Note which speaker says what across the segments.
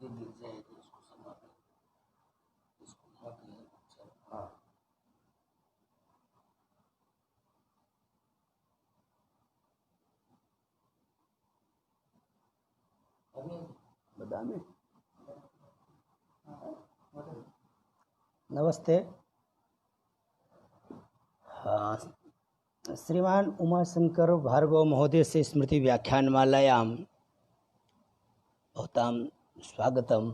Speaker 1: नमस्ते। हाँ, श्रीमान उमाशंकर भार्गव महोदय से स्मृति व्याख्यानमालायां भवतां स्वागतम्।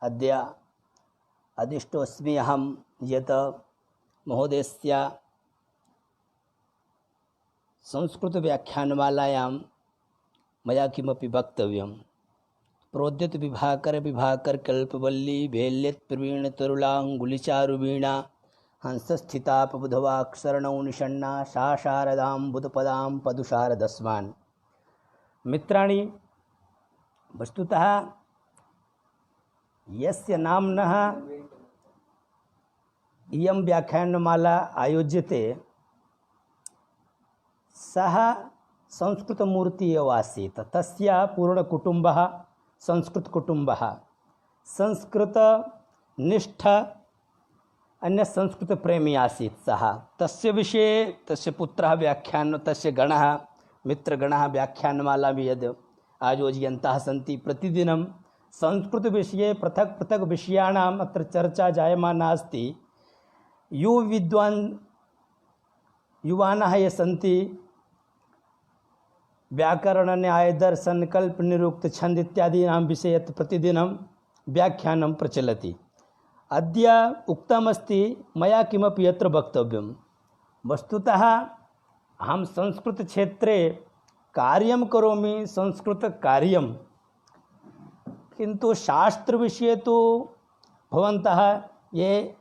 Speaker 1: अद्य अदिष्टोऽस्मि अहं यत् महोदयस्य संस्कृतव्याख्यानमालायां मया किमपि वक्तव्यं। प्रोद्यत विभाकर कल्पवल्ली भेल्यत प्रवीण तरुलांगुलिचारुवीणा हंसस्थितापबुधवाक्षरणौ निषण्णा सा शारदां बुधपदां पदुशारदस्मान्। मित्राणि, वस्तुतः यस्य नाम्नः इयं व्याख्यानमाला आयोज्यते सः संस्कृतमूर्तिः एव आसीत्। तस्य पूर्णकुटुम्बः संस्कृतकुटुम्बः, संस्कृतनिष्ठ अन्य संस्कृतप्रेमी आसीत् सः। तस्य विषये तस्य पुत्रः तस्य गणः मित्रगणः व्याख्यानमालां यद् आयोजयन्तः सन्ति। प्रतिदिनं संस्कृतविषये पृथक् पृथक् विषयाणाम् अत्र चर्चा जायमाना अस्ति। युवानः ये सन्ति व्याकरण न्याय दर्शन कल्प निरुक्त छंद इत्यादीनां विषये प्रतिदिनं व्याख्यानं प्रचलति। अद्य उक्तमस्ति मया किमपि यत्र वक्तव्यं। वस्तुतः अहं संस्कृतक्षेत्रे कार्यं करोमि, संस्कृतकार्यं, किन्तु शास्त्रविषये तु भवन्तः ये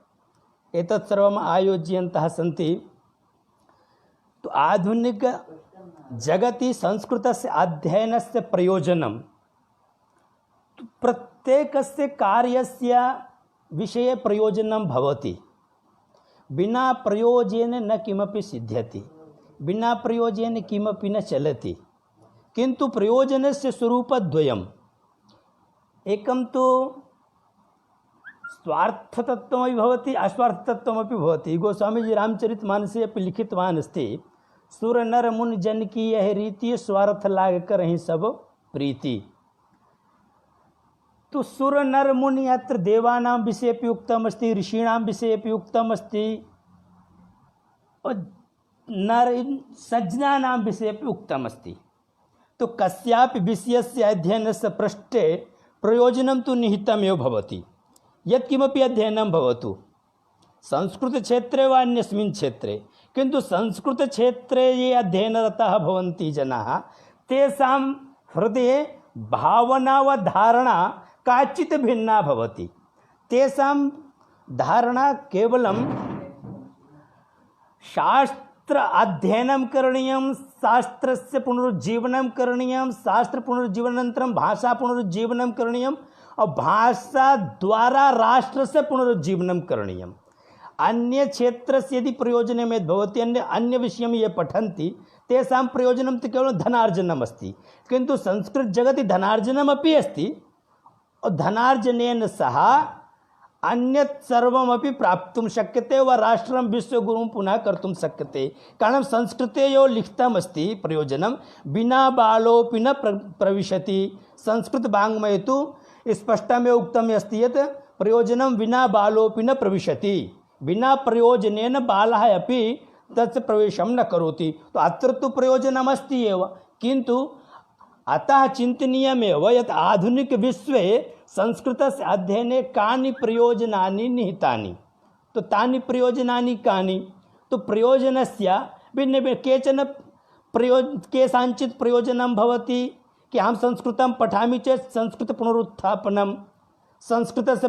Speaker 1: एतत् सर्वम् आयोज्यन्तः सन्ति, तो आधुनिक जगति संस्कृतस्य अध्ययनस्य प्रयोजनं प्रत्येकस्य कार्यस्य विषये प्रयोजनं भवति। बिना प्रयोजनेन न किमपि सिद्ध्यति, बिना प्रयोजनेन किमपि न चलति। किन्तु प्रयोजनस्य स्वरूपद्वयम्। एकं तु स्वार्थतत्त्वमपि भवति, अस्वार्थतत्त्वमपि भवति। गोस्वामीजी रामचरितमानसे अपि लिखितवान् अस्ति, सुर नर मुनि जन की यह रीति, स्वार्थ लाग कर ही सब प्रीति। तो सुर नर मुनि अत्र देवानां विषये अपि उक्तमस्ति, ऋषीणां विषये अपि उक्तमस्ति, और नर सज्जनानां विषये अपि उक्तमस्ति। तो कस्यापि विषयस्य अध्ययनस्य पृष्ठे प्रयोजनं तु निहितमेव भवति। यत्किमपि अध्ययनं भवतु, संस्कृतक्षेत्रे वा अन्यस्मिन् क्षेत्रे, किन्तु संस्कृतक्षेत्रे ये अध्ययनरताः भवन्ति जनाः, तेषां हृदये भावना व धारणा काचित् भिन्ना भवति। तेषां धारणा केवलं शास्त्र अध्ययनं करणीयं, शास्त्रस्य पुनरुज्जीवनं करणीयं, शास्त्र पुनरुज्जीवनानन्तरं भाषा पुनरुज्जीवनं करणीयं, और भाषा द्वारा राष्ट्रस्य पुनरुज्जीवनं करणीयम्। अन्य क्षेत्रस्य यदि प्रयोजनम् भवति, अन्य विषयं ये पठन्ति, तेषां प्रयोजनं तु केवलं धनार्जनम् अस्ति। किन्तु संस्कृतजगति धनार्जनमपि अस्ति, और धनार्जनेन सह अन्यत् सर्वमपि प्राप्तुं शक्यते व राष्ट्रं विश्वगुरुं पुनः कर्तुं शक्यते। कारणं संस्कृते यो लिखितमस्ति प्रयोजनं विना बालोऽपि न प्रविशति। संस्कृतवाङ्मये तु स्पष्टमेव उक्तम् अस्ति यत् प्रयोजनं विना बालोऽपि न प्रविशति। बिना प्रयोजनेन बालः अपि तस्य प्रवेशं न करोति। तो अत्र तु प्रयोजनमस्ति एव, किन्तु अतः चिन्तनीयमेव यत् आधुनिकविश्वे संस्कृतस्य अध्ययने कानि प्रयोजनानि निहितानि। तो तानि प्रयोजनानि कानि? तो प्रयोजनस्य भिन्न केषाञ्चित् प्रयोजनं भवति कि अहं संस्कृतं पठामि चेत् संस्कृत पुनरुत्थापनं, संस्कृतस्य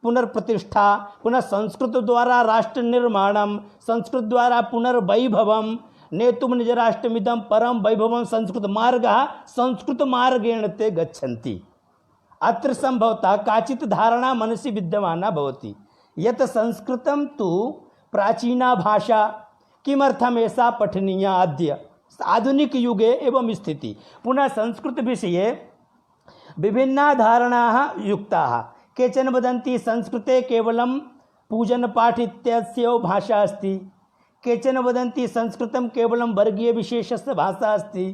Speaker 1: पुनर्प्रतिष्ठा, पुनः संस्कृत द्वारा राष्ट्र निर्माणं, संस्कृत द्वारा पुनर्वैभवं नेतुं निजराष्ट्रमिदं परम वैभवं संस्कृत मार्गः संस्कृत मार्गेण ते गच्छन्ति। अत्र संभवतः काचित् धारणा मनसि विद्यमाना भवति यत् संस्कृतं तु प्राचीना भाषा, किमर्थम् एषा पठनीया अद्य आधुनिक युगे एवं स्थिति। पुनः संस्कृत विषये विभिन्ना धारणाः युक्ताः। केचन वदन्ति संस्कृते केवलं पूजनपाठ इत्यस्य भाषा अस्ति, केचन वदन्ति संस्कृतं केवलं वर्गीयविशेषस्य भाषा अस्ति,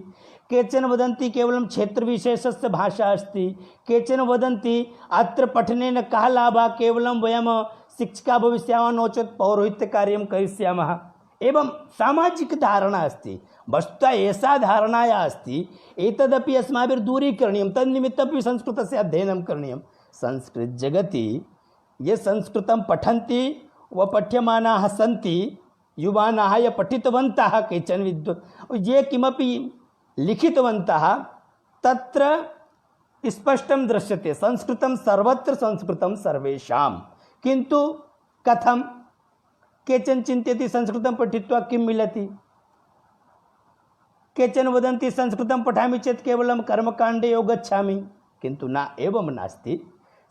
Speaker 1: केचन वदन्ति केवलं क्षेत्रविशेषस्य भाषा अस्ति, केचन वदन्ति अत्र पठनेन कः लाभः, केवलं वयं शिक्षिका भविष्यामः नो चेत् पौरोहित्यकार्यं करिष्यामः। एवं सामाजिक धारणा अस्ति। वस्तुतः एषा धारणा या अस्ति एतदपि अस्माभिः दूरीकरणीयं, तन्निमित्तमपि संस्कृतस्य अध्ययनं करणीयं। संस्कृत जगति ये संस्कृतं पठन्ति व पठ्यमानाः सन्ति, युवानाः ये पठितवन्तः, केचन ये किमपि लिखितवन्तः, तत्र स्पष्टं दृश्यते संस्कृतं सर्वत्र संस्कृतं सर्वेषां। किन्तु कथं? केचन चिन्तयति संस्कृतं पठित्वा किं मिलति, केचन वदन्ति संस्कृतं पठामि चेत् केवलं कर्मकाण्डे एव गच्छामि, किन्तु न, एवं नास्ति।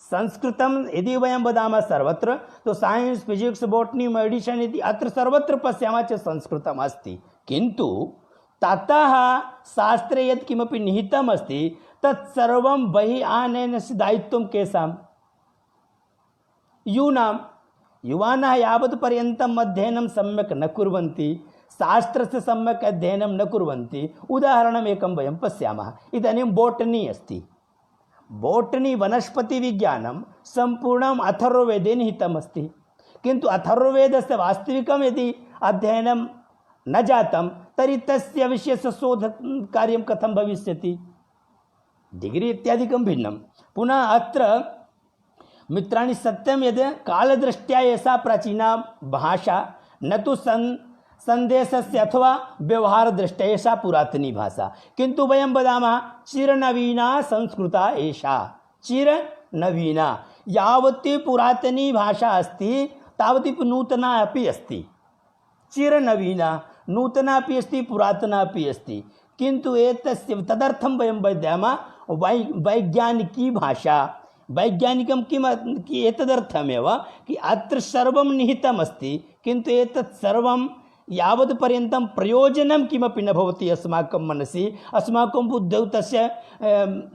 Speaker 1: संस्कृतं यदि वयं वदामः सर्वत्र, तो साइंस फिजिक्स बॉटनी मेडिसिन इति अत्र सर्वत्र पश्यामः चेत् संस्कृतम् अस्ति, किन्तु ततः शास्त्रे यत् किमपि निहितम् अस्ति तत्सर्वं बहिः आनयनस्य दायित्वं केषां? यूनां। युवानः यावत् पर्यन्तम् अध्ययनं सम्यक् न कुर्वन्ति, शास्त्रस्य सम्यक् अध्ययनं न कुर्वन्ति। उदाहरणम् एकं वयं पश्यामः। इदानीं बोटनी अस्ति। बोटनी वनस्पतिविज्ञानं सम्पूर्णम् अथर्ववेदे निहितम् अस्ति, किन्तु अथर्ववेदस्य वास्तविकं यदि अध्ययनं न जातं तर्हि तस्य विषयस्य शोधकार्यं कथं भविष्यति? डिग्री इत्यादिकं भिन्नं। पुनः अत्र मित्राणि सत्यं यद् कालदृष्ट्या एषा प्राचीना भाषा न तु संदेशस्य अथवा व्यवहारदृष्ट्या एषा पुरातनी भाषा, किन्तु वयं वदामः चिरनवीना संस्कृता एषा। चिरनवीना, यावती पुरातनी भाषा अस्ति तावती नूतना अपि अस्ति। चिरनवीना, नूतना अपि अस्ति, पुरातना अपि अस्ति, किन्तु एतस्य तदर्थं वयं वदामः वैज्ञानिकी भाषा। वैज्ञानिकं किम् एतदर्थमेव कि अत्र सर्वं निहितम् अस्ति, किन्तु एतत् सर्वं यावत् पर्यन्तं प्रयोजनं किमपि न भवति अस्माकं मनसि, अस्माकं बुद्धौ तस्य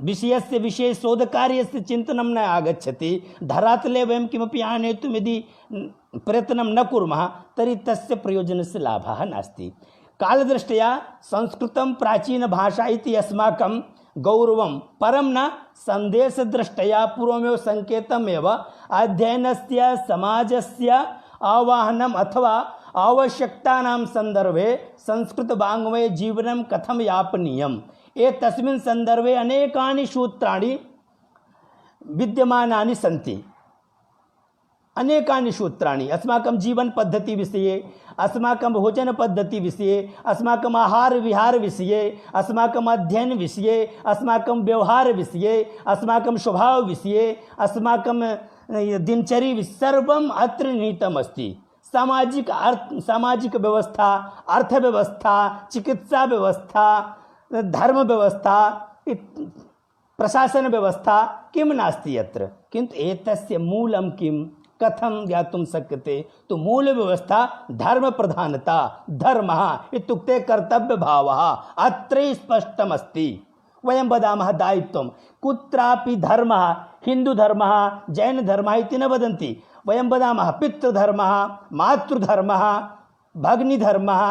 Speaker 1: विषयस्य विषये शोधकार्यस्य चिन्तनं न आगच्छति, धरातले वयं किमपि आनेतुं यदि प्रयत्नं न कुर्मः तर्हि तस्य प्रयोजनस्य लाभः नास्ति। कालदृष्ट्या संस्कृतं प्राचीनभाषा इति अस्माकं गौरवं, परं न संदेशदृष्ट्या पूर्वमेव सङ्केतमेव अध्ययनस्य समाजस्य आवाहनम् अथवा आवश्यकतानां सन्दर्भे संस्कृतवाङ्मये जीवनं कथं यापनीयम्, एतस्मिन् सन्दर्भे अनेकानि सूत्राणि विद्यमानानि सन्ति। अनेकानि सूत्राणि अस्माकं जीवनपद्धतिविषये, अस्माकं भोजनपद्धतिविषये, अस्माकम् आहारविहारविषये, अस्माकम् अध्ययनविषये, अस्माकं व्यवहारविषये, अस्माकं स्वभावविषये, अस्माकं दिनचर्या सर्वम् अत्र निहितम् अस्ति। सामाजिक व्यवस्था, अर्थव्यवस्था, चिकित्सा व्यवस्था, धर्म व्यवस्था, प्रशासन व्यवस्था किं नास्ति अत्र, किन्तु एतस्य मूलं किं, कथं ज्ञातुं शक्यते? तो मूलव्यवस्था धर्मप्रधानता, धर्मः इत्युक्ते कर्तव्यभावः अत्र स्पष्टमस्ति। वयं वदामः दायित्वं, कुत्रापि धर्मः, हिन्दुधर्मः, जैनधर्मः इति न वदन्ति। वयं वदामः पितृधर्मः, मातृधर्मः, भगिनीधर्मः।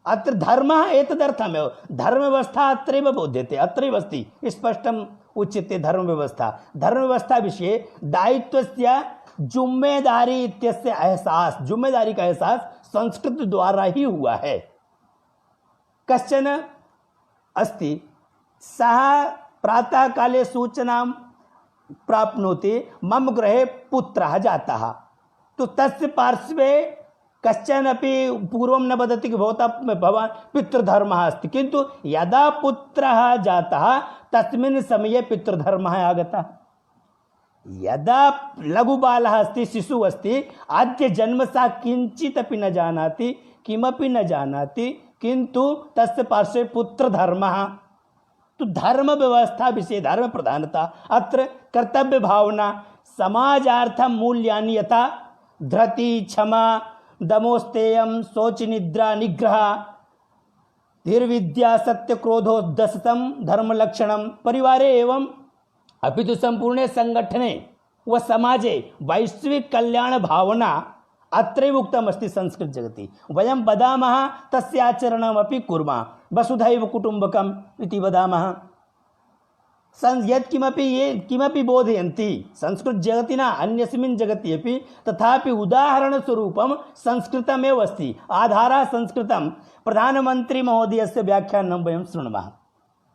Speaker 1: अत्र धर्मः एतदर्थमेव, धर्मव्यवस्था अत्रैव बोध्यते, अत्रैव अस्ति, स्पष्टम् उच्यते धर्मव्यवस्था। धर्मव्यवस्था विषये दायित्वस्य जिम्मेदारी इत्यस्य एहसास, जिम्मेदारी का एहसास संस्कृत द्वारा ही हुआ है। कश्चन अस्ति, सः प्रातः काले सूचनां प्राप्नोति, मम गृहे पुत्रः जातः, तो तस्य पार्श्वे कश्चन अपि पूर्वं न वदति कि भवान् पितृधर्मः अस्ति, किन्तु यदा पुत्रः जातः तस्मिन् समये पितृधर्मः आगतः। यदा लघुबालः अस्ति, शिशुः अस्ति, आद्य जन्म सा किंचित् अपि न जानाति, किमपि न जानाति, किन्तु तस्य पार्श्वे पुत्रधर्मः। तो धर्म व्यवस्था विषये धर्म प्रधानता, अत्र कर्तव्य भावना, समाजार्थं मूल्यानि यथा धृति, क्षमा, दमोस्तेयं, शौच, निद्रा, निग्रह, धीर्विद्या, सत्य, क्रोधोदसतं धर्मलक्षणं, परिवारे एवं अपितु संपूर्णे संगठने व समाजे वैश्विक कल्याण भावना अत्रैव उक्तमस्ति संस्कृत जगति। वयं वदामः तस्य आचरणमपि कुर्मः, वसुधैव कुटुम्बकम् इति वदामः। यत्किमपि ये किमपि बोधयन्ति संस्कृत जगति न अन्यस्मिन् जगति अपि, तथापि उदाहरणस्वरूपं संस्कृतमेव अस्ति। आधारः संस्कृतं। प्रधानमन्त्री महोदयस्य व्याख्यानं वयं शृणुमः।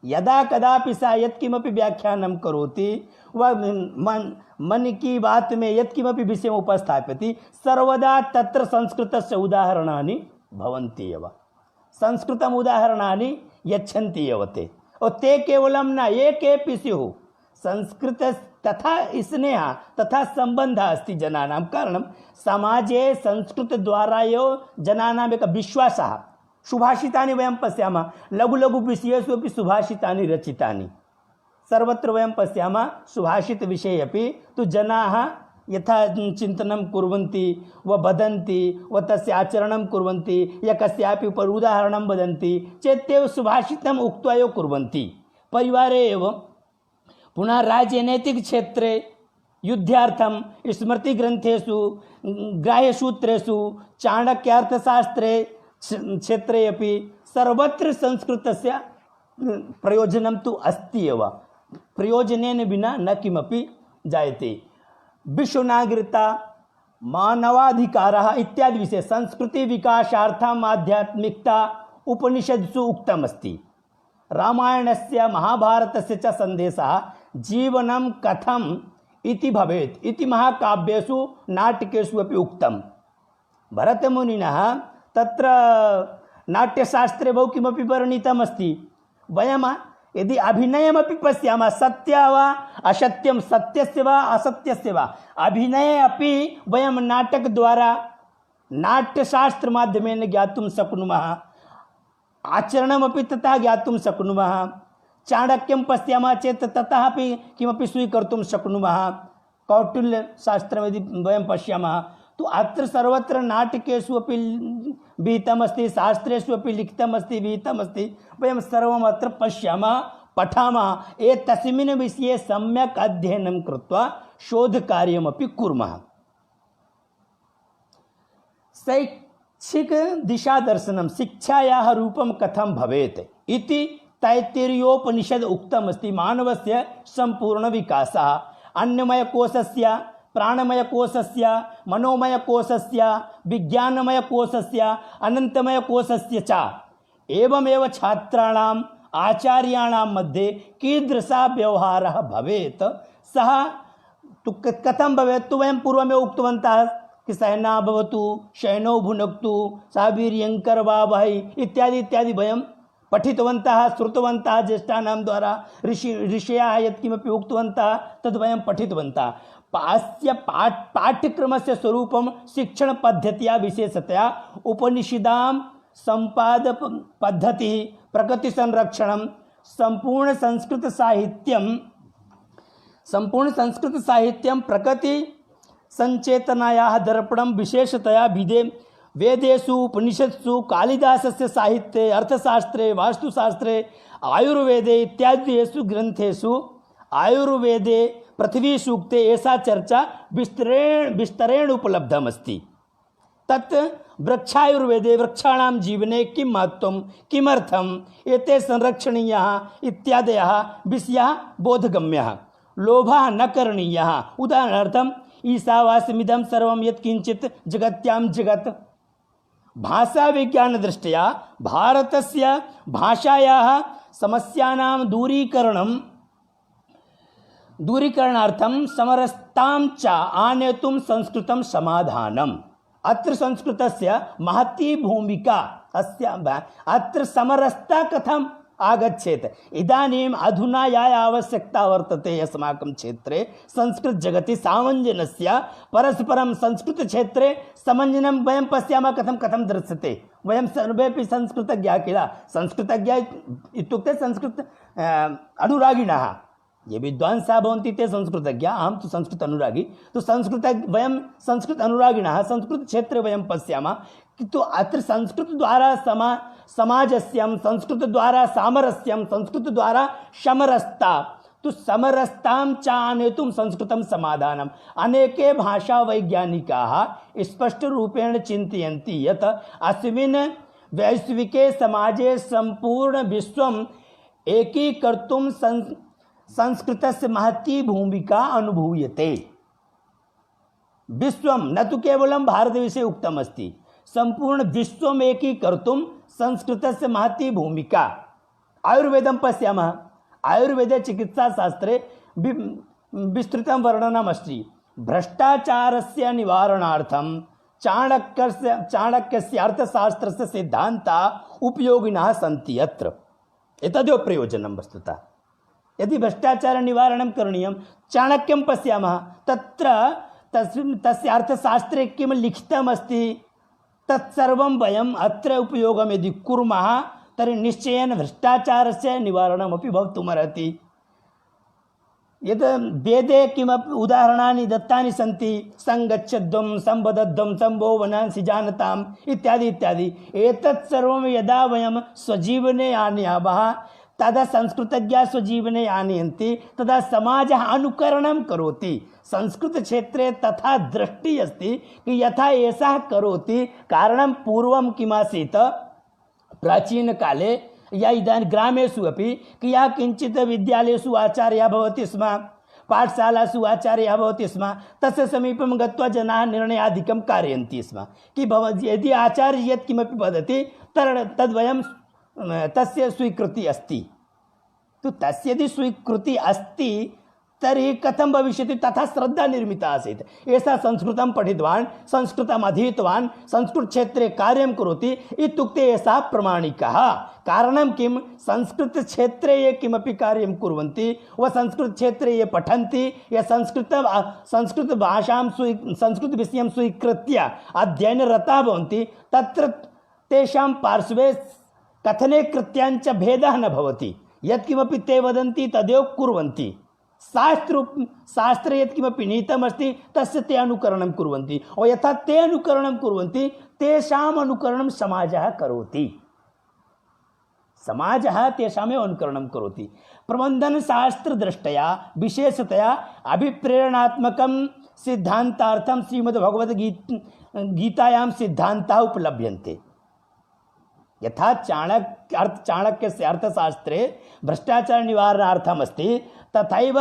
Speaker 1: यदा कदापि सा यत्किमपि व्याख्यानं करोति वा मन की बात में यत्किमपि विषयम् उपस्थापयति, सर्वदा तत्र संस्कृतस्य उदाहरणानि भवन्ति एव। संस्कृतम् उदाहरणानि यच्छन्ति एव ते, और ते केवलं न एकेपि स्युः। संस्कृत तथा स्नेहः तथा सम्बन्धः अस्ति जनानां। कारणं समाजे संस्कृतद्वारा एव जनानाम् एकः विश्वासः। सुभाषितानि वयं पश्यामः, लघु लघु विषयेषु अपि सुभाषितानि रचितानि। सर्वत्र वयं पश्यामः सुभाषितविषये अपि तु जनाः यथा चिन्तनं कुर्वन्ति व वदन्ति व तस्य आचरणं कुर्वन्ति, या कस्यापि उपरि उदाहरणं वदन्ति चेत् ते सुभाषितम् उक्त्वा एव कुर्वन्ति परिवारे एव। पुनः राजनैतिकक्षेत्रे युद्धार्थं स्मृतिग्रन्थेषु ग्राह्यसूत्रेषु चाणक्यार्थशास्त्रे क्षेत्रे अपि सर्वत्र संस्कृतस्य प्रयोजनं तु अस्ति एव। प्रयोजनेन विना न किमपि जायते। विश्वनागरिकता, मानवाधिकारः इत्यादि विषये संस्कृति विकासार्थम् आध्यात्मिकता उपनिषत्सु उक्तमस्ति। रामायणस्य महाभारतस्य च सन्देशः जीवनं कथम् इति भवेत् इति महाकाव्येषु नाटकेषु अपि उक्तं। भरतमुनिना तत्र नाट्यशास्त्रे बहु किमपि वर्णितमस्ति। वयं यदि अभिनयमपि पश्यामः, सत्य वा असत्यं, सत्यस्य वा असत्यस्य वा अभिनये अपि वयं नाटकद्वारा नाट्यशास्त्रमाध्यमेन ज्ञातुं शक्नुमः। आचरणमपि तथा ज्ञातुं शक्नुमः। चाणक्यं पश्यामः चेत् ततः अपि किमपि स्वीकर्तुं शक्नुमः। कौटिल्यशास्त्रं यदि वयं पश्यामः तो अत्र सर्वत्र नाटकेषु अपि विहितमस्ति, शास्त्रेषु अपि लिखितमस्ति, विहितमस्ति। वयं सर्वम् अत्र पश्यामः, पठामः। तस्मिन् विषये सम्यक् अध्ययनं कृत्वा शोधकार्यमपि कुर्मः। शैक्षिक दिशादर्शनं, शिक्षायाः रूपं कथं भवेत् इति तैत्तिरीयोपनिषद् उक्तमस्ति। मानवस्य सम्पूर्णविकासः अन्नमयकोशस्य, प्राणमयकोशस्य, मनोमयकोशस्य, विज्ञानमयकोशस्य, अनन्तमयकोशस्य च। एवमेव छात्राणाम् आचार्याणां मध्ये कीदृशः व्यवहारः भवेत्, सः तु कथं भवेत् तु वयं पूर्वमेव उक्तवन्तः कि सहना भवतु, शयनो भुनक्तु, सः वीर्यङ्करवावहै इत्यादि इत्यादि वयं पठितवन्तः, श्रुतवन्तः। ज्येष्ठानां द्वारा ऋषयः यत्किमपि उक्तवन्तः तद् वयं पठितवन्तः। अस्य पाठ्यक्रमस्य स्वरूपं शिक्षणपद्धत्या विशेषतया उपनिषदां सम्पादपद्धतिः, प्रकृतिसंरक्षणं, संपूर्ण संस्कृतसाहित्यं प्रकृतिसञ्चेतनायाः दर्पणं विशेषतया वेदेषु उपनिषत्सु कालिदासस्य साहित्ये, अर्थशास्त्रे, वास्तुशास्त्रे, आयुर्वेदे इत्यादिषु ग्रन्थेषु आयुर्वेदे पृथ्वी सूक्ते एषा चर्चा विस्तरेण उपलब्धमस्ति। तत् वृक्षायुर्वेदे वृक्षाणां जीवने किं महत्त्वं, किमर्थम्, एते संरक्षणीयाः इत्यादयः विषयाः बोधगम्याः। लोभः न करणीयः। उदाहरणार्थम् ईशावास्यमिदं सर्वं यत्किञ्चित् जगत्यां जगत्। भाषा विज्ञान दृष्ट्या भारतस्य भाषायाः समस्यानां दूरीकरणार्थं समरसतां च आनेतुं संस्कृतं समाधानम्। अत्र संस्कृतस्य महती भूमिका अस्ति। अत्र समरसता कथम् आगच्छेत्। इदानीम् अधुना या आवश्यकता वर्तते अस्माकं क्षेत्रे संस्कृत जगति सामञ्जनस्य, परस्परं संस्कृतक्षेत्रे समञ्जनं वयं पश्यामः कथं दृश्यते। वयं सर्वेपि संस्कृतज्ञाः किल। संस्कृतज्ञाः इत्युक्ते संस्कृत अनुरागिणः। ये विद्वांसः भवन्ति ते संस्कृतज्ञाः, अहं तु संस्कृत अनुरागी। तो वयं संस्कृत अनुरागिणः संस्कृतक्षेत्रे वयं पश्यामः। किन्तु अत्र संस्कृतद्वारा समाजस्यं, संस्कृतद्वारा सामरस्यं, संस्कृतद्वारा समरसता, तो समरसतां चानेतुं संस्कृतं समाधानम। अनेके भाषा वैज्ञानिकाः स्पष्टरूपेण चिन्तयन्ति यत् अस्मिन् वैश्विके समाजे संपूर्ण विश्वम् एकीकर्तुं संस्कृतस्य महती भूमिका अनुभूयते। विश्वं न तु केवलं भारतविषये उक्तम् अस्ति, संपूर्ण विश्वम् एकीकर्तुं संस्कृतस्य महती भूमिका। आयुर्वेदं पश्यामः, आयुर्वेदे चिकित्साशास्त्रे विस्तृतं वर्णनमस्ति। भ्रष्टाचारस्य निवारणार्थं चाणक्यस्य अर्थशास्त्रस्य सिद्धान्ताः उपयोगिनः सन्ति यत्र। एतदेव प्रयोजनं वस्तुतः। यदि भ्रष्टाचार निवारणं करणीयं, चाणक्यं पश्यामः, तत्र तस्य अर्थशास्त्रे किं लिखितमस्ति तत्सर्वं वयम् अत्र उपयोगं यदि कुर्मः तर्हि निश्चयेन भ्रष्टाचारस्य निवारणमपि भवितुमर्हति। यद् वेदे किमपि उदाहरणानि दत्तानि सन्ति, संगच्छध्वं संवदध्वं संभोवनांसि जानताम् इत्यादि इत्यादि। एतत् सर्वं यदा वयं स्वजीवने आनयामः, तदा संस्कृतज्ञाः स्वजीवने आनयन्ति, तदा समाजः अनुकरणं करोति। संस्कृतक्षेत्रे तथा दृष्टिः अस्ति कि यथा एषः करोति। कारणं पूर्वं किमासीत्, प्राचीनकाले या इदानीं ग्रामेषु अपि कि या किञ्चित् विद्यालयेषु आचार्यः भवति स्म, पाठशालासु आचार्यः भवति स्म, तस्य समीपं गत्वा जनाः निर्णयादिकं कारयन्ति स्म कि यदि आचार्य यत् किमपि वदति तद्वयं तस्य स्वीकृति अस्ति। तो तस्य यदि स्वीकृति अस्ति तर्हि कथं भविष्यति, तथा श्रद्धा निर्मिता आसीत्। एषः संस्कृतं पठितवान्, संस्कृतम् अधीतवान्, संस्कृतक्षेत्रे कार्यं करोति इत्युक्ते एषः प्रमाणिकः। कारणं किं, संस्कृतक्षेत्रे ये किमपि कार्यं कुर्वन्ति वा संस्कृतक्षेत्रे ये पठन्ति, ये संस्कृतभाषां संस्कृतविषयं स्वीकृत्य अध्ययनरताः भवन्ति, तत्र तेषां पार्श्वे कथने कृत्यांच भेदः न भवति। यत्किमपि ते वदन्ति तदेव कुर्वन्ति। शास्त्रे यत्किमपि नीतमस्ति तस्य ते अनुकरणं कुर्वन्ति, और यथा ते अनुकरणं कुर्वन्ति तेषाम् अनुकरणं समाजः करोति। समाजः तेषामेव अनुकरणं करोति। प्रबन्धनशास्त्रदृष्ट्या विशेषतया अभिप्रेरणात्मकं सिद्धान्तार्थं श्रीमद्भगवद्गीतायां सिद्धान्ताः उपलभ्यन्ते। यथा चाणक्यस्य अर्थशास्त्रे भ्रष्टाचार निवारणार्थमस्ति, तथैव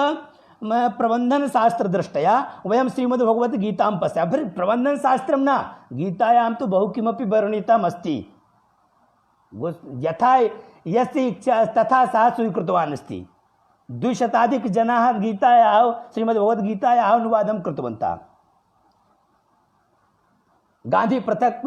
Speaker 1: प्रबन्धनशास्त्रदृष्ट्या वयं श्रीमद्भगवद्गीतां पश्यामः। प्रबन्धनशास्त्रं न, गीतायां तु बहु किमपि वर्णितम् अस्ति। यथा यस्य इच्छा तथा सः स्वीकृतवान् अस्ति। 200 जनाः गीतायाः श्रीमद्भगवद्गीतायाः अनुवादं कृतवन्तः। गांधी पृथक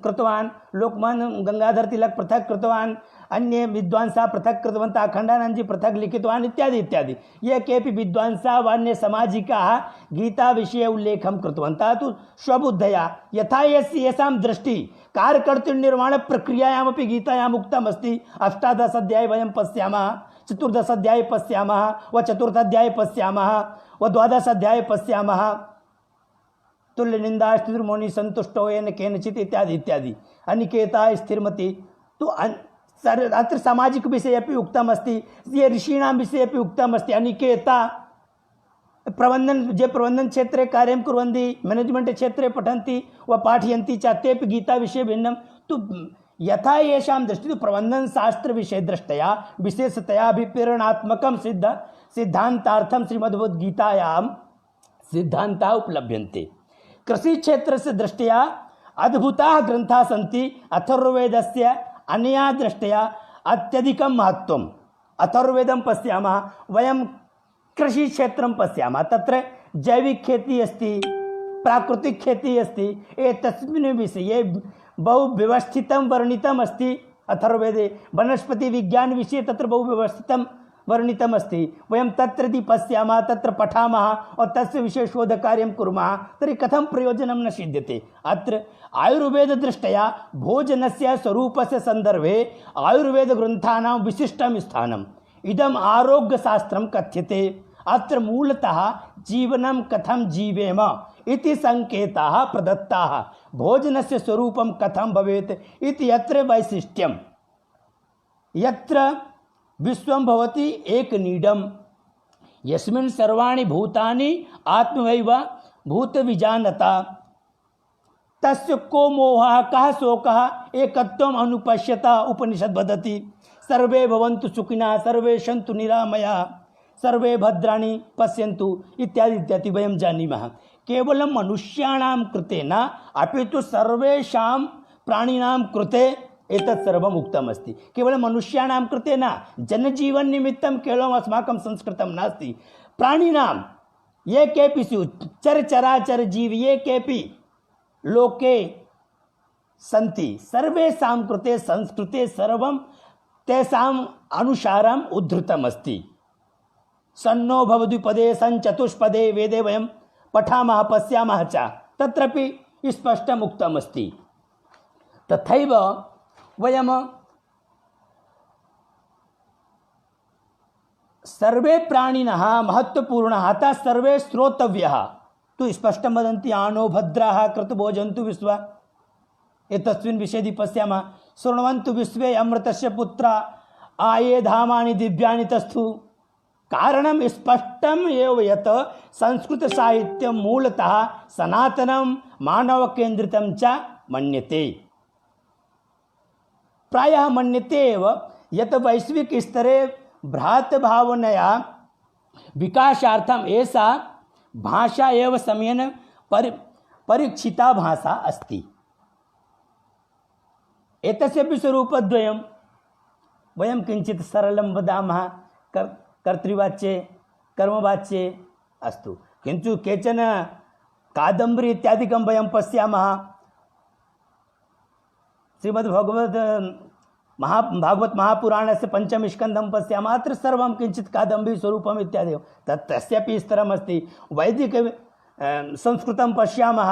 Speaker 1: कृतवान्, लोकमान्य गंगाधर तिलक पृथक कृतवान्, अन्ये विद्वांसः पृथक कृतवन्तः, अखण्डानन्दजी पृथक लिखितवान् इत्यादि इत्यादि। ये केऽपि विद्वांसः वा अन्ये सामाजिकाः गीताविषये उल्लेखं कृतवन्तः तु स्वबुद्धया। यथा येषां दृष्टि कार्यकर्तृनिर्माणप्रक्रियायामपि गीतायाम् उक्तम् अस्ति। 18 अध्याये वयं पश्यामः, 14 अध्याये पश्यामः, व 4 अध्याये पश्यामः, व 12 अध्याये पश्यामः। तुल्य निंदा स्थिरमौनि संतुष्टो येन केनचित् इत्यादि इत्यादि। अनिकेता स्थिरमति। तो अत्र सामाजिक विषये अपि उक्तम् अस्ति, ये ऋषीणां विषये अपि उक्तम् अस्ति। अनिकेता प्रबन्धन क्षेत्रे कार्यं कुर्वन्ति, मैनेजमेंट क्षेत्रे पठन्ति व पाठयन्ति च, तेपि गीता विषये भिन्नं। तो यथा येषां दृष्टि प्रबन्धनशास्त्र विषय दृष्ट्या विशेषतया अभिप्रेरणात्मकं सिद्धान्तार्थं श्रीमद्भगवद्गीतायां सिद्धान्ताः उपलभ्यन्ते। कृषि क्षेत्र से दृष्टया अद्भुताः ग्रंथाः सन्ति। अथर्ववेदस्य अनया दृष्टया अत्यधिकं महत्त्वम्। अथर्ववेदं पश्यामः, वयं कृषि क्षेत्रं पश्यामः, तत्र जैविक खेती अस्ति, प्राकृतिक खेती अस्ति। एतस्मिन् विषये बहु व्यवस्थितं वर्णितम् अस्ति। अथर्ववेदे वनस्पति विज्ञान विषये तत्र बहु व्यवस्थितं वर्णितम् अस्ति। वयं तत्र यदि पश्यामः, तत्र पठामः और तस्य विषये शोधकार्यं कुर्मः तर्हि कथं प्रयोजनं न सिद्ध्यते। अत्र आयुर्वेददृष्ट्या भोजनस्य स्वरूपस्य सन्दर्भे आयुर्वेदग्रन्थानां विशिष्टं स्थानम्। इदम् आरोग्यशास्त्रं कथ्यते। अत्र मूलतः जीवनं कथं जीवेम इति संकेताः प्रदत्ताः। भोजनस्य स्वरूपं कथं भवेत् इति यत्र वैशिष्ट्यं। यत्र विश्वं भवति एकनीडम्, यस्मिन् सर्वाणि भूतानि आत्मैव भूतविजानता तस्य को मोहः कः शोकः एकत्वम् अनुपश्यता उपनिषद वदति। सर्वे भवन्तु सुखिनः सर्वे सन्तु निरामयाः सर्वे भद्राणि पश्यन्तु इत्यादि इत्यादि वयं जानीमः। केवलं मनुष्याणां कृते न अपि तु सर्वेषां प्राणिनां कृते एतत् सर्वम् उक्तमस्ति। केवलं मनुष्याणां कृते न, जनजीवन निमित्तं केवलम् अस्माकं संस्कृतं नास्ति। प्राणिनां ये केऽपि चरचराचर जीव ये केऽपि लोके सन्ति सर्वेषां कृते संस्कृते सर्वं तेषाम् अनुसारम् उद्धृतमस्ति। सन्नो भवद्विपदे सञ्चतुष्पदे वेदे वयं पठामः पश्यामः च तत्रापि स्पष्टम् उक्तमस्ति। तथैव वयं सर्वे प्राणिनः महत्वपूर्णः अतः सर्वे श्रोतव्यः तु स्पष्टं वदन्ति आनो भद्राः कृतभोजन्तु विश्वा एतस्मिन् विषये पश्यामः। शृण्वन्तु विश्वे अमृतस्य पुत्रा आये धामानि दिव्यानि तस्थु। कारणं स्पष्टम् एव यत् संस्कृतसाहित्यं मूलतः सनातनं मानवकेन्द्रितं च मन्यते। प्रायः मन्यते एव यत् वैश्विकस्तरे भ्रातृभावनया विकासार्थम् एषा भाषा एव समयेन परीक्षिता भाषा अस्ति। एतस्यपि स्वरूपद्वयं वयं किञ्चित् सरलं वदामः कर्तृवाच्ये कर्मवाच्ये अस्तु, किन्तु केचन कादम्बरी इत्यादिकं वयं पश्यामः। भागवत महापुराणस्य पंचमस्कन्धं पश्यामः, अत्र सर्वं किञ्चित् कादम्बरी स्वरूपम् इत्यादि तस्यापि स्तरमस्ति। वैदिक संस्कृतं पश्यामः,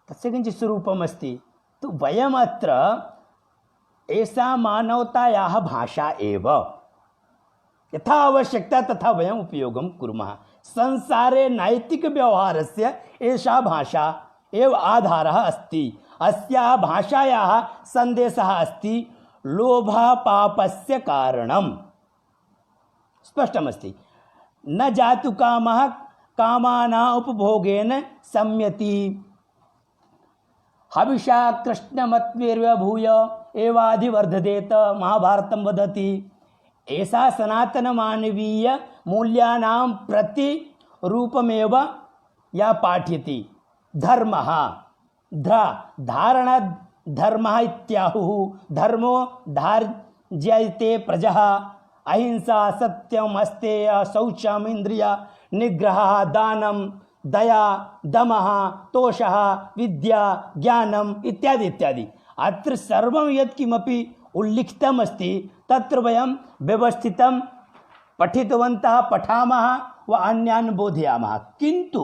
Speaker 1: तस्य किञ्चित् स्वरूपम् अस्ति। तु वयम् अत्र एषा मानवतायाः भाषा एव, यथा आवश्यकता तथा वयम् उपयोगं कुर्मः। संसारे नैतिकव्यवहारस्य एषा भाषा एव आधारः अस्ति। अस्याः भाषायाः सन्देशः अस्ति लोभपापस्य कारणम्। स्पष्टमस्ति, न जातु कामः कामानां उपभोगेन सम्यति। हविषा कृष्णमत्वेर्भूय एवाधिवर्धतेत महाभारतं वदति। एषा सनातनमानवीय मूल्यानां प्रतिरूपमेव या पाठयति। धर्मः धारण धर्मः इत्याहुः। धर्मो धार्यते प्रजः। अहिंसा सत्यम अस्तेय शौचम इंद्रिय निग्रहः दानं दया दमः तोषः विद्या ज्ञानम् इत्यादि इत्यादि। अत्र सर्वं यत्किमपि उल्लिखितम् अस्ति तत्र वयं व्यवस्थितं पठितवन्तः पठामः व अन्यान् बोधयामः। किन्तु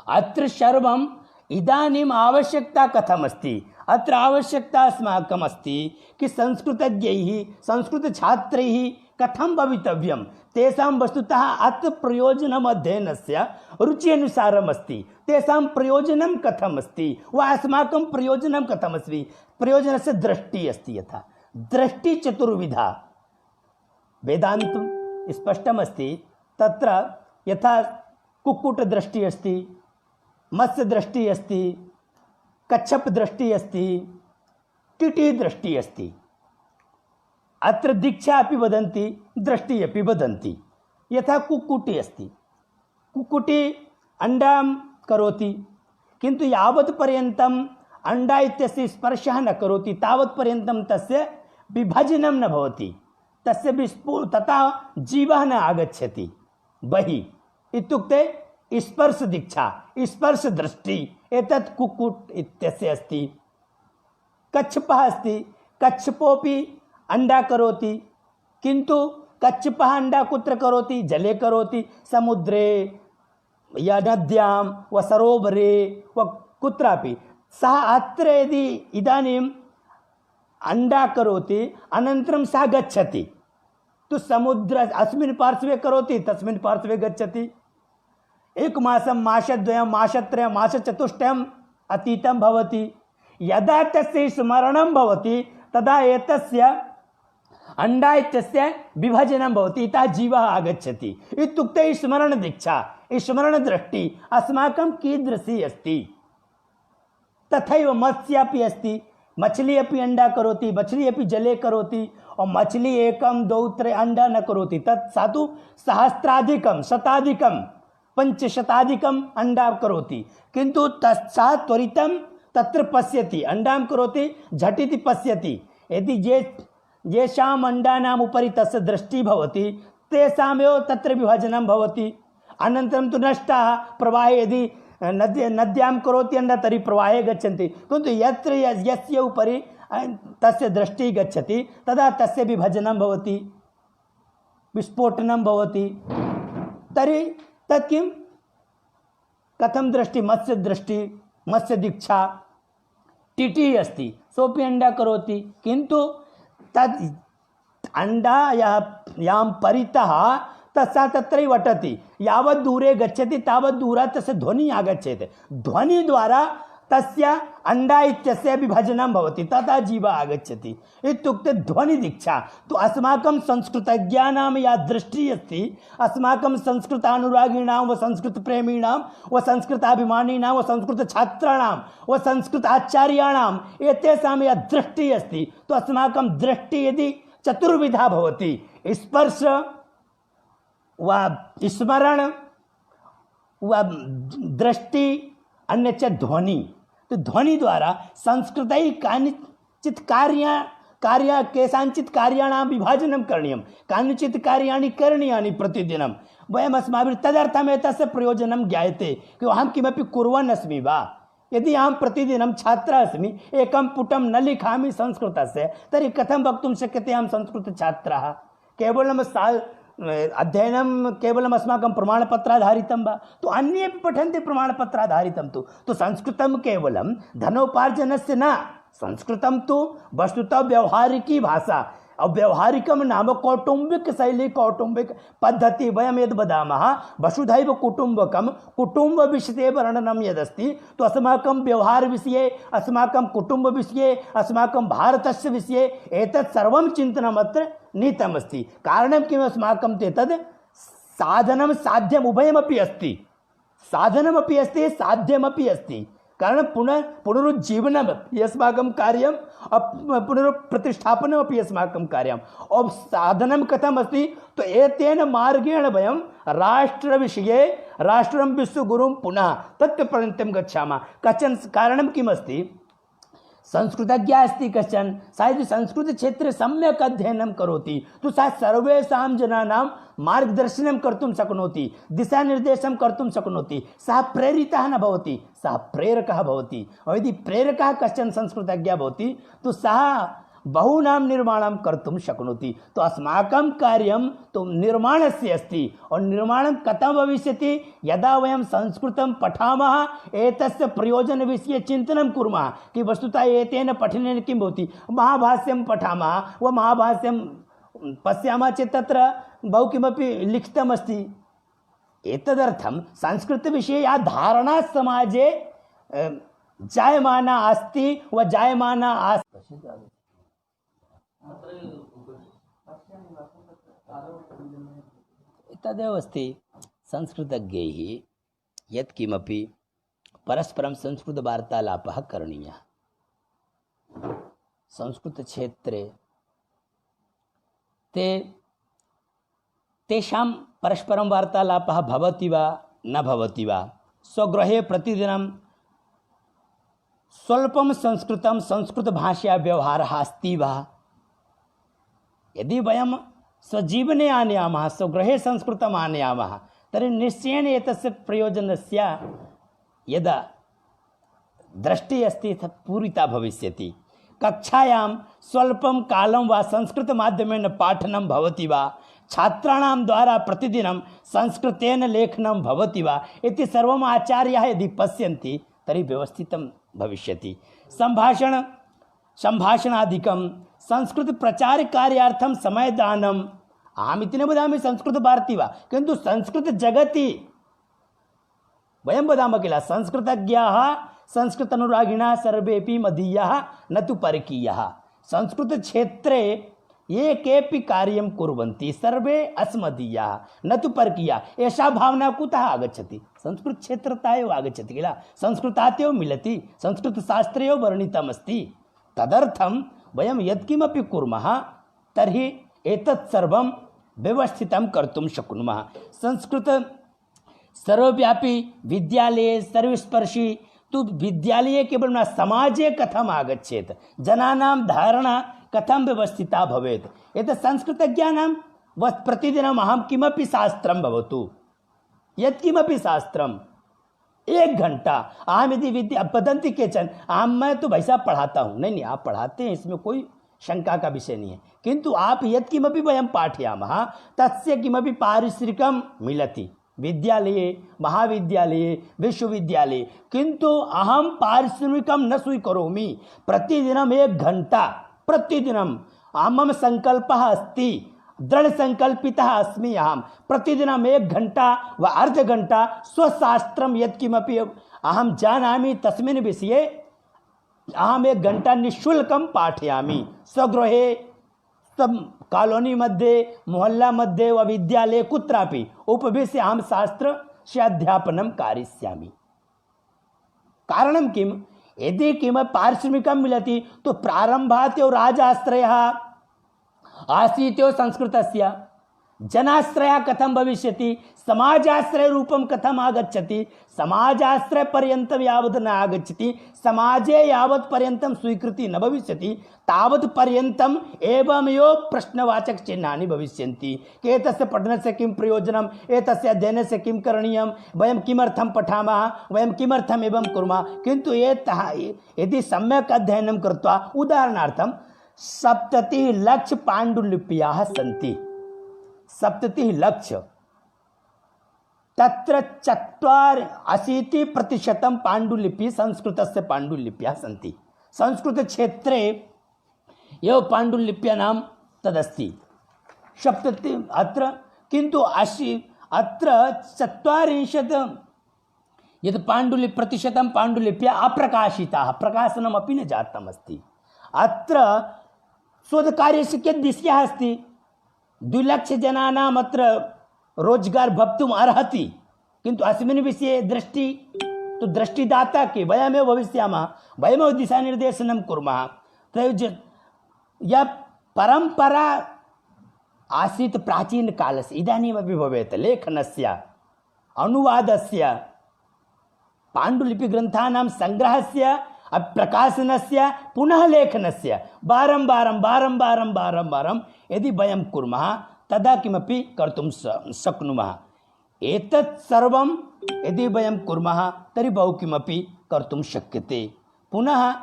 Speaker 1: अत्र सर्वम् इदानीम् आवश्यकता कथमस्ति? अत्र आवश्यकता अस्माकम् अस्ति कि संस्कृतज्ञैः संस्कृतछात्रैः कथं भवितव्यं, तेषां वस्तुतः अत्र प्रयोजनम् अध्ययनस्य रुचि अनुसारम् अस्ति। तेषां प्रयोजनं कथम् अस्ति व अस्माकं प्रयोजनं कथम् अस्ति। प्रयोजनस्य दृष्टिः अस्ति। यथा दृष्टि चतुर्विधा वेदान्तं स्पष्टमस्ति। तत्र यथा कुक्कुटदृष्टिः अस्ति, मत्स्यदृष्टिः अस्ति, कच्छप दृष्टिः अस्ति, टिटि दृष्टिः अस्ति। अत्र दीक्षा अपि वदन्ति दृष्टिः अपि वदन्ति। यथा कुक्कुटी अस्ति, कुक्कुटी अंडां करोति, किन्तु यावत् पर्यन्तम् अंडा इत्यस्य स्पर्शः न करोति तावत् पर्यन्तं तस्य विभजनं न भवति, तस्य तथा जीवः न आगच्छति बहिः। इत्युक्ते स्पर्श दीक्षा स्पर्श दृष्टि एतत् कुक्कुट इत्यस्य अस्ति। कच्छपः अस्ति, कच्छपोपि अंडा करोति, किन्तु कच्छपः अंडा कुत्र करोति? जले करोति, समुद्रे या नद्यां व सरोवरे व कुत्रापि। सः अत्र यदि इदानीम् अंडा करोति अनन्तरं सः गच्छति, तो समुद्र अस्मिन् पार्श्वे करोति तस्मिन् पार्श्वे गच्छति। एकमासं मासद्वयं मासत्रयं मासचतुष्टयम् अतीतं भवति। यदा तस्य स्मरणं भवति तदा एतस्य अंडा इत्यस्य विभजनं भवति तथा जीवः आगच्छति इत्युक्ते स्मरण दीक्षा स्मरण दृष्टि अस्माकं कीदृशी अस्ति। तथैव मत्स्यापि अस्ति, मछली अपि अंडा करोति, मछली अपि जले करोति और मछली एकम दो त्रे अंडा न करोति तत् सातु सहस्राधिकम शताधिकम पंचशताधिकम अंडा करोति किंतु तत्सात् त्वरितं तत्र पश्यति अंडां करोति झटिति पश्यति। यदि येषाम् अंडानाम् उपरि तस्य दृष्टिः भवति तेषामेव तत्र विभजनं भवति। अनन्तरं तु नष्टाः प्रवाहे यदि नद्यां करोति अंडा तर्हि प्रवाहे गच्छन्ति किन्तु यत्र यस्य उपरि तस्य दृष्टिः गच्छति तदा तस्य विभजनं भवति, विस्फोटनं भवति। तर्हि तत् किं कथं दृष्टि मत्स्य दीक्षा टिटि अस्ति सोपि अंडा करोति किंतु तत् अंडा यां परितः तस्सा तत्रैव वटति यावत् दूरे गच्छति तावत् दूरात् तस्य ध्वनिः आगच्छति ध्वनिद्वारा तस्य अंडा इत्यस्य विभजनं भवति तथा जीवः आगच्छति इत्युक्ते ध्वनिदीक्षा। तो अस्माकं संस्कृतज्ञानां या दृष्टिः अस्ति अस्माकं संस्कृतानुरागिणां व संस्कृतप्रेमिणां व संस्कृताभिमानिनां व संस्कृतछात्राणां व संस्कृताचार्याणाम् एतेषां या दृष्टिः अस्ति तो अस्माकं दृष्टिः यदि चतुर्विधा भवति स्पर्श व स्मरण व दृष्टि अन्यच्च ध्वनि। तो ध्वनि द्वारा संस्कृतैः कानिचित् कार्य केषाञ्चित् कार्याणां विभाजनं करणीयं कानिचित् कार्याणि करणीयानि प्रतिदिनं वयम् अस्माभिः तदर्थम् एतस्य प्रयोजनं ज्ञायते कि अहं किमपि कुर्वन् अस्मि वा। यदि अहं प्रतिदिनं छात्रः अस्मि एकं पुटं न लिखामि संस्कृतस्य तर्हि कथं वक्तुं शक्यते अहं संस्कृतछात्रः। केवलं अध्ययनं केवलम् अस्माकं प्रमाणपत्राधारितं वा तो अन्येपि पठन्ति प्रमाणपत्राधारितं तु संस्कृतं केवलं धनोपार्जनस्य न संस्कृतं तु वस्तुतः व्यवहारिकी भाषा और व्यवहारिकम नाम कौटुंबिक शैली कौटुंबिक पद्धति वयं यद् वदामः वसुधैव कुटुम्बकं कुटुम्ब विषये वर्णनं यदस्ति तो अस्माकं व्यवहार विषये अस्माकं कुटुम्ब विषये अस्माकं भारतस्य विषये एतत् सर्वं चिन्तनमत्र नीतमस्ति। कारणं किम् अस्माकं तद् साधनं साध्यम् उभयमपि अस्ति साधनमपि अस्ति साध्यमपि अस्ति। कारण पुनरुज्जीवनमपि अस्माकं कार्यं पुनरुप्रतिष्ठापनमपि अस्माकं कार्यं और साधनं कथम् अस्ति तो एतेन मार्गेण वयं राष्ट्रविषये राष्ट्रं विश्वगुरुं पुनः तत्पर्यन्तं गच्छामः। कश्चन कारणं किमस्ति संस्कृतज्ञः अस्ति कश्चन सा यदि संस्कृतक्षेत्रे सम्यक् अध्ययनं करोति तो सा सर्वेषां जनानां मार्गदर्शनं कर्तुं शक्नोति दिशानिर्देशं कर्तुं शक्नोति सः प्रेरितः न भवति सः प्रेरकः भवति। और यदि प्रेरकः कश्चन संस्कृतज्ञः भवति तो सः बहूनां निर्माणं कर्तुं शक्नोति। तो अस्माकं कार्यं तो निर्माणस्य अस्ति और निर्माणं कथं भविष्यति यदा वयं संस्कृतं पठामः एतस्य प्रयोजनविषये चिन्तनं कुर्मः कि वस्तुतः एतेन पठनेन किं भवति। महाभाष्यं पठामः व महाभाष्यं पश्यामः चेत् तत्र बहु किमपि लिखितमस्ति। एतदर्थं संस्कृतविषये या धारणा समाजे जायमाना अस्ति व जायमाना अस्ति तदेव अस्ति। संस्कृतज्ञैः यत्किमपि परस्परं संस्कृतवार्तालापः करणीयः। संस्कृतक्षेत्रे तेषां परस्परं वार्तालापः भवति वा न भवति वा स्वगृहे प्रतिदिनं स्वल्पं संस्कृतं संस्कृतभाषया व्यवहारः अस्ति वा। यदि वयं स्वजीवने आनयामः स्वगृहे संस्कृतम् आनयामः तर्हि निश्चयेन एतस्य प्रयोजनस्य यदा दृष्टिः अस्ति तत् पूरिता भविष्यति। कक्षायां स्वल्पं कालं वा संस्कृतमाध्यमेन पाठनं भवति वा छात्राणां द्वारा प्रतिदिनं संस्कृतेन लेखनं भवति वा इति सर्वम् आचार्याः यदि पश्यन्ति तर्हि व्यवस्थितं भविष्यति। सम्भाषणादिकं संस्कृतप्रचारकार्यार्थं समयदानम् अहमिति न वदामि संस्कृतभारती वा किन्तु संस्कृतजगति वयं वदामः किल संस्कृतज्ञाः संस्कृतानुरागिणः सर्वेपि मदीयाः न तु परकीयाः। संस्कृतक्षेत्रे ये केपि कार्यं कुर्वन्ति सर्वे अस्मदीयाः न तु परकीयाः। एषा भावना कुतः आगच्छति? संस्कृत क्षेत्रतः एव आगच्छति किल, संस्कृतात् एव मिलति, संस्कृतशास्त्रे एव वर्णितमस्ति। तदर्थं वयं यत्किमपि कुर्मः तर्हि एतत् सर्वं व्यवस्थितं कर्तुं शक्नुमः। संस्कृत सर्वव्यापी विद्यालये सर्वस्पर्शी तु विद्यालये केवलं न, समाजे कथम् आगच्छेत्, जनानां धारणा कथं व्यवस्थिता भवेत्। एतत् संस्कृतज्ञानां प्रतिदिनम् अहं किमपि शास्त्रं भवतु, यत्किमपि शास्त्रं 1 घंटा अहम यदि विद्या वदन्ति केचन मैं तो वैसा पढ़ाता हूँ, नहीं आप पढ़ाते हैं, इसमें कोई शंका का विषय नहीं है, किंतु आप यत्किमपि वयं पाठयामः तस्य किमपि पारिश्रमिकं मिलति विद्यालये, महाविद्यालये, विश्वविद्यालये, किंतु अहं पारिश्रमिकं न स्वीकरोमि। प्रतिदिनं 1 घंटा, प्रतिदिनं मम संकल्पः अस्ति, दृढ़ संकल्पितः अस्मि, अहं प्रतिदिनं 1 घंटा व अर्धघण्टा स्वशास्त्रं यत्किमपि अहं जानामि तस्मिन् विषये अहम् 1 घंटा निःशुल्कं पाठयामि। स्वगृहे, सब कॉलोनी मध्ये, मोहल्ला मध्ये व विद्यालये कुत्रापि उपविश्य अहं शास्त्रस्य अध्यापनं करिष्यामि। कारणं किं? यदि किमपि पारिश्रमिकं मिलति तो प्रारम्भात् एव राजाश्रयः आसीत् एव संस्कृतस्य, जनाश्रयः कथं भविष्यति, समाजाश्रय रूपं कथम् आगच्छति, समाजाश्रय पर्यन्तं यावत् न आगच्छति, समाजे यावत् पर्यन्तं स्वीकृति न भविष्यति तावत् पर्यन्तम् एवमेव प्रश्नवाचक चिह्नानि भविष्यन्ति कि एतस्य पठनस्य किं प्रयोजनम्, एतस्य अध्ययनस्य किं करणीयं, वयं किमर्थं पठामः, वयं किमर्थम् एवं कुर्मः। किन्तु यदि सम्यक् अध्ययनं कृत्वा, उदाहरणार्थं 70 लक्ष पाण्डुलिप्याः सन्ति, 70 लक्ष, तत्र 84% पाण्डुलिपि संस्कृतस्य पाण्डुलिप्यः सन्ति। संस्कृतक्षेत्रे एव पाण्डुलिप्यानां तदस्ति 70 अत्र, किन्तु अत्र 40 यत् प्रतिशतं पाण्डुलिप्यः अप्रकाशिताः, प्रकाशनमपि न जातमस्ति। अत्र शोधकार्यस्य कियत् विषयः अस्ति, 2 लक्ष जनानाम् अत्र रोजगार भवितुम् अर्हति, किन्तु अस्मिन् विषये दृष्टिदाता के वयमेव भविष्यामः, वयमेव दिशानिर्देशनं कुर्मः। या परम्परा आसीत् प्राचीनकालस्य, इदानीमपि भवेत्, लेखनस्य, अनुवादस्य, पाण्डुलिपिग्रन्थानां सङ्ग्रहस्य, प्रकाशनस्य, पुनः लेखनस्य, बारं यदि वयं कुर्मः तदा किमपि कर्तुं शक्नुमः। एतत् सर्वं यदि वयं कुर्मः तर्हि बहु किमपि कर्तुं शक्यते। पुनः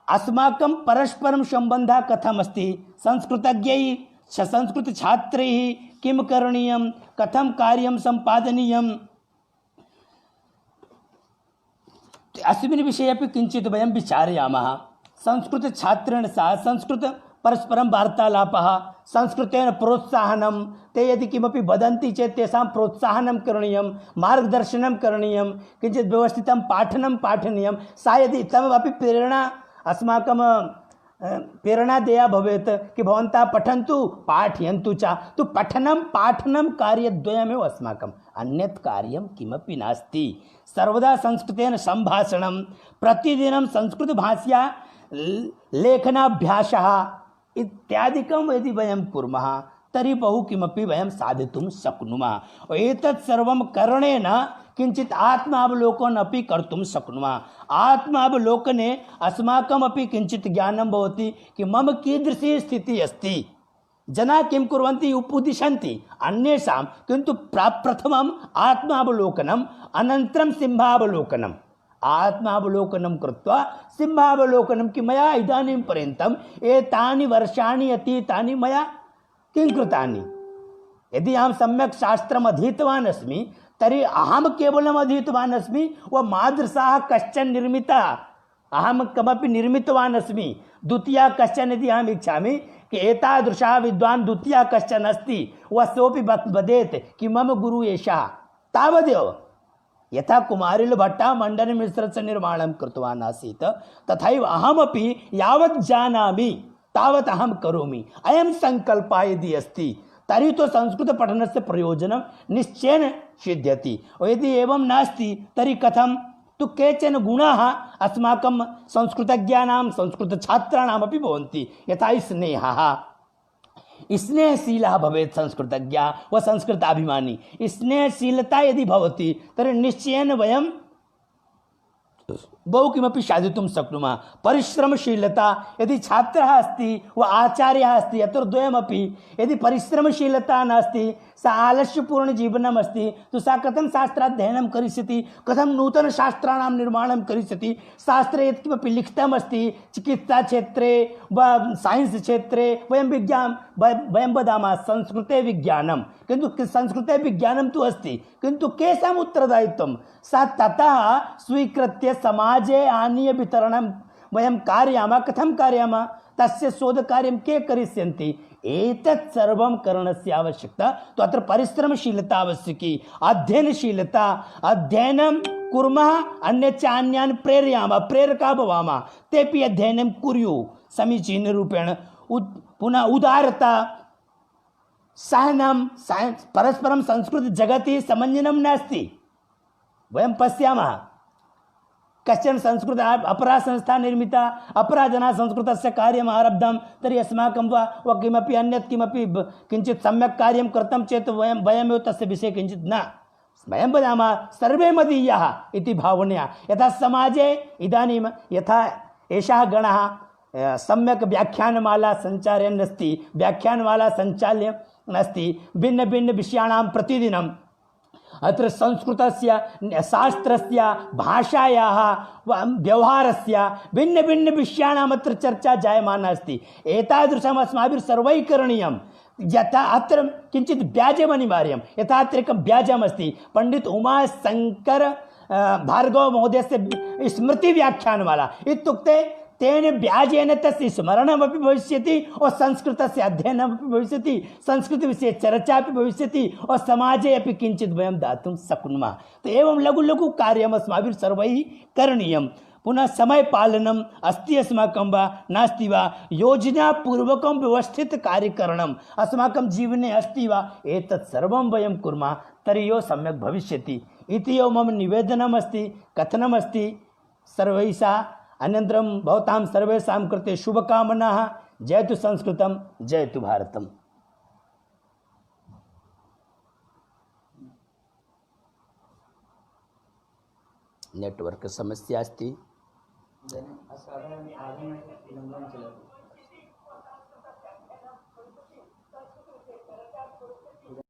Speaker 1: अस्माकं परस्परं सम्बन्धः कथमस्ति, संस्कृतज्ञैः संस्कृतछात्रैः किं करणीयं, कथं कार्यं सम्पादनीयम्, अस्मिन् विषये अपि किञ्चित् वयं विचारयामः। संस्कृतछात्रेण सह संस्कृत परस्परं वार्तालापः, संस्कृतेन प्रोत्साहनं, ते यदि किमपि वदन्ति चेत् तेषां प्रोत्साहनं करणीयं, मार्गदर्शनं करणीयं, किञ्चित् व्यवस्थितं पाठनं पाठनीयं। सा यदि तमपि प्रेरणा अस्माकं प्रेरणादेया भवेत् कि भवन्तः पठन्तु पाठयन्तु च, तु पठनं पाठनं कार्यद्वयमेव अस्माकम्, अन्यत् कार्यं किमपि नास्ति। सर्वदा संस्कृतेन सम्भाषणं, प्रतिदिनं संस्कृतभाषया लेखनाभ्यासः इत्यादिकं यदि वयं कुर्मः तर्हि बहु किमपि वयं साधितुं शक्नुमः। एतत् सर्वं करणेन किञ्चित् आत्मावलोकनम् अपि कर्तुं शक्नुमः। आत्मावलोकने अस्माकमपि किञ्चित् ज्ञानं भवति कि मम कीदृशी स्थितिः अस्ति। जनाः किं कुर्वन्ति, उपदिशन्ति अन्येषां, किन्तु प्रथमम् आत्मावलोकनम्, अनन्तरं सिंहावलोकनम्। आत्मावलोकनं कृत्वा सिंहावलोकनं कि मया इदानीं पर्यन्तं एतानि वर्षाणि अतीतानि मया किं कृतानि। यदि अहं सम्यक् शास्त्रम् अधीतवान् अस्मि तर्हि अहं केवलम् अधीतवान् अस्मि व मादृशाः कश्चन निर्मितः, अहं कमपि निर्मितवान् अस्मि। द्वितीयः कश्चन यदि अहम् इच्छामि कि एतादृशः विद्वान् द्वितीयः कश्चन अस्ति, वह सोऽपि वदेत् कि मम गुरु एषः, तावदेव। यथा कुमारिलभट्टः मण्डनमिश्रस्य निर्माणं कृतवान् आसीत्, तथैव अहमपि यावत् जानामि तावत् अहं करोमि अयं संकल्पः यदि अस्ति तर्हि तो संस्कृतपठनस्य प्रयोजनं निश्चयेन सिद्ध्यति। यदि एवं नास्ति तर्हि कथं? तो केचन गुणाः अस्माकं संस्कृतज्ञानां संस्कृतछात्राणामपि भवन्ति। यथा स्नेहः, स्नेहशीलः भवेत् संस्कृतज्ञः व संस्कृताभिमानी। स्नेहशीलता यदि भवति तर्हि निश्चयेन वयं बहु किमपि साधितुं शक्नुमः। परिश्रमशीलता, यदि छात्रः अस्ति व आचार्यः अस्ति, यत्र द्वयमपि यदि परिश्रमशीलता नास्ति, सा आलस्यपूर्ण जीवनम् अस्ति, तो सा कथं शास्त्राध्ययनं करिष्यति, कथं नूतनशास्त्राणां निर्माणं करिष्यति। शास्त्रे यत्किमपि लिखितमस्ति चिकित्साक्षेत्रे वा सैन्स् क्षेत्रे वयं वदामः संस्कृते विज्ञानं, किन्तु संस्कृते विज्ञानं तु अस्ति, किन्तु केषाम् उत्तरदायित्वं? सा ततः स्वीकृत्य समाजे आनीय वितरणं वयं कारयामः। कथं कारयामः? तस्य शोधकार्यं के करिष्यन्ति? एतत् सर्वं करणस्य आवश्यकता। तो अत्र परिश्रमशीलता आवश्यकी, अध्ययनशीलता। अध्ययनं कुर्मः, अन्यच्च अन्यान् प्रेरयामः, प्रेरकाः भवामः, तेपि अध्ययनं कुर्युः समीचीनरूपेण। पुनः उदारता, सहनं, परस्परं संस्कृतजगति समञ्जनं नास्ति। वयं पश्यामः कश्चन संस्कृत अपरा संस्था निर्मिता, अपरा जना संस्कृतस्य कार्यम् आरब्धं, तर्हि अस्माकं वा किमपि अन्यत् किमपि किञ्चित् सम्यक् कार्यं कृतं चेत् वयमेव तस्य विषये किञ्चित् न वयं वदामः सर्वे मदीयाः इति भावनया। यथा समाजे इदानीं यथा एषः गणः सम्यक् व्याख्यानमाला सञ्चालयन् अस्ति, व्याख्यानमाला सञ्चाल्यम् अस्ति, भिन्नभिन्नविषयाणां प्रतिदिनं अत्र संस्कृतस्य शास्त्रस्य भाषायाः व्यवहारस्य भिन्नभिन्नविषयाणाम् अत्र चर्चा जायमाना अस्ति। एतादृशम् अस्माभिः सर्वैः करणीयं। यथा अत्र किञ्चित् व्याजम् अनिवार्यं। यथा अत्र एकं व्याजमस्ति, पंडित उमाशंकर भार्गव महोदयस्य स्मृतिव्याख्यानमाला इत्युक्ते तेन व्याजेन तस्य स्मरणमपि भविष्यति और संस्कृतस्य अध्ययनमपि भविष्यति, संस्कृतविषये चर्चापि भविष्यति और समाजे अपि किञ्चित् वयं दातुं शक्नुमः। तो एवं लघु लघु कार्यम् अस्माभिः सर्वैः करणीयं। पुनः समयपालनम् अस्ति अस्माकं वा नास्ति वा, योजनापूर्वकं व्यवस्थित कार्यकरणम् अस्माकं जीवने अस्ति वा, एतत् सर्वं वयं कुर्मः तर्हि यो सम्यक् भविष्यति इति यो मम निवेदनमस्ति, कथनमस्ति सर्वैः। अनन्तरं भवतां सर्वेषां कृते शुभकामनाः। जयतु संस्कृतं, जयतु भारतम्। नेटवर्क समस्या अस्ति।